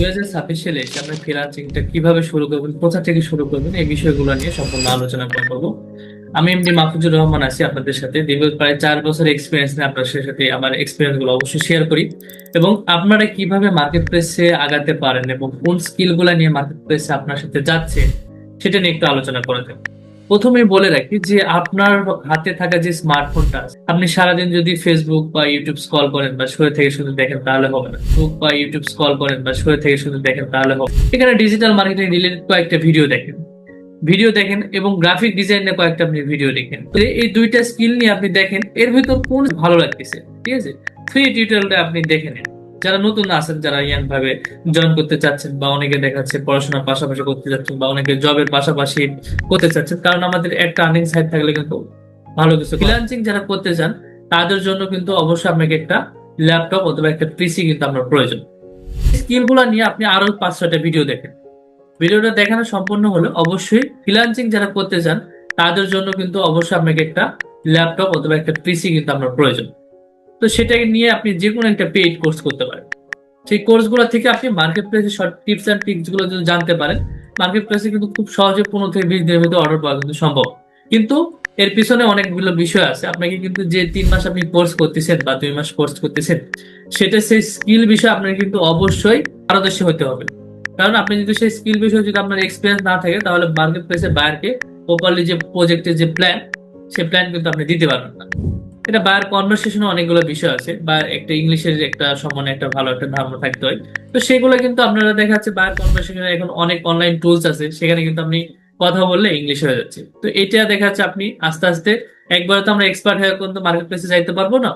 2026 সালে এসে আপনি ফ্রিল্যান্সিংটা কিভাবে শুরু করবেন, কোথা থেকে শুরু করবেন, এই বিষয়গুলো নিয়ে সম্পূর্ণ আলোচনা করবো। আমি এমডি মাহফুজুর রহমান আছি আপনাদের সাথে। দীর্ঘ প্রায় 4 বছর এক্সপিরিয়েন্স নিয়ে আপনাদের সাথে আমার এক্সপিরিয়েন্স গুলো অবশ্যই শেয়ার করি, এবং আপনারা কিভাবে মার্কেট প্লেসে আগাতে পারেন এবং কোন স্কিল গুলা নিয়ে মার্কেট প্লেসে আপনার সাথে যাচ্ছে সেটা নিয়ে একটু আলোচনা করা যাক। প্রথমেই বলে রাখি যে আপনার হাতে থাকা যে স্মার্টফোনটা আছে, আপনি সারাদিন যদি ফেসবুক বা ইউটিউব স্ক্রল করেন বা শুয়ে থেকে শুধু দেখেন তাহলে হবে না। ফেসবুক বা ইউটিউব স্ক্রল করেন বা শুয়ে থেকে শুধু দেখেন তাহলে হবে না। এখানে ডিজিটাল মার্কেটিং রিলেটেড কয়েকটা ভিডিও দেখেন এবং গ্রাফিক ডিজাইনের কয়েকটা আপনি ভিডিও দেখেন। তো এই দুইটা স্কিল নিয়ে আপনি দেখেন এর ভিতর কোন ভালো লাগতেছে, ঠিক আছে? ফ্রি টিউটোরিয়ালটা আপনি দেখে নেন। যারা নতুন আছেন, যারা ইয়াং ভাবে জয়েন করতে চাচ্ছেন, বা অনেকে দেখাচ্ছে পড়াশোনার পাশাপাশি করতে চাচ্ছেন, বা অনেকে জবের পাশাপাশি করতে চাচ্ছেন, কারণ আমাদের একটা আর্নিং সাইড থাকলে কিন্তু ভালো কিছু। ফ্রিল্যান্সিং যারা করতে চান তাদের জন্য কিন্তু অবশ্যই আপনাকে একটা ল্যাপটপ অথবা একটা পিসি কিন্তু আপনার প্রয়োজন। স্কিল গুলা নিয়ে আপনি আরো 5-6টা ভিডিও দেখেন। ভিডিওটা দেখানো সম্পূর্ণ হলো অবশ্যই ফ্রিল্যান্সিং যারা করতে চান তাদের জন্য কিন্তু অবশ্যই আপনাকে একটা ল্যাপটপ অথবা একটা পিসি কিন্তু আপনার প্রয়োজন। তো সেটাকে নিয়ে আপনি যে কোনো একটা পেইড কোর্স করতে পারেন। সেই কোর্সগুলো থেকে আপনি মার্কেট প্লেসে শর্ট টিপস অ্যান্ড ট্রিক্স গুলো যদি জানতে পারেন, মার্কেট প্লেসে কিন্তু খুব সহজে 15 থেকে 20 দিনের ভিতরে অর্ডার পাওয়া কিন্তু সম্ভব। কিন্তু এর পিছনে অনেকগুলো বিষয় আছে। আপনাকে কিন্তু যে 3 মাস আপনি কোর্স করতেছেন বা 2 মাস কোর্স করতেছেন, সেটা সেই স্কিল বিষয়ে আপনাকে কিন্তু অবশ্যই পারদর্শী হতে হবে। কারণ আপনি যদি সেই স্কিল বিষয়ে যদি আপনার এক্সপিরিয়েন্স না থাকে, তাহলে মার্কেট প্লেসে বায়ারকে প্রপারলি যে প্রজেক্টের যে প্ল্যান, সেই প্ল্যান কিন্তু আপনি দিতে পারবেন না। এটা বায়ার কনভারসেশনে অনেকগুলো বিষয় আছে, বা একটা ইংলিশের একটা সমানে একটা ভালো একটা ধারণা থাকতে হয়। তো সেগুলো কিন্তু আপনারা দেখা যাচ্ছে বায়ার কনভারসেশনে এখন অনেক অনলাইন টুলস আছে, সেখানে কিন্তু আপনি কথা বললে ইংলিশ হয়ে যাচ্ছে। তো এটা দেখা যাচ্ছে আপনি আস্তে আস্তে, একবারে তো আমরা এক্সপার্ট হয়ে কিন্তু মার্কেট প্লেসে যাইতে পারবো না।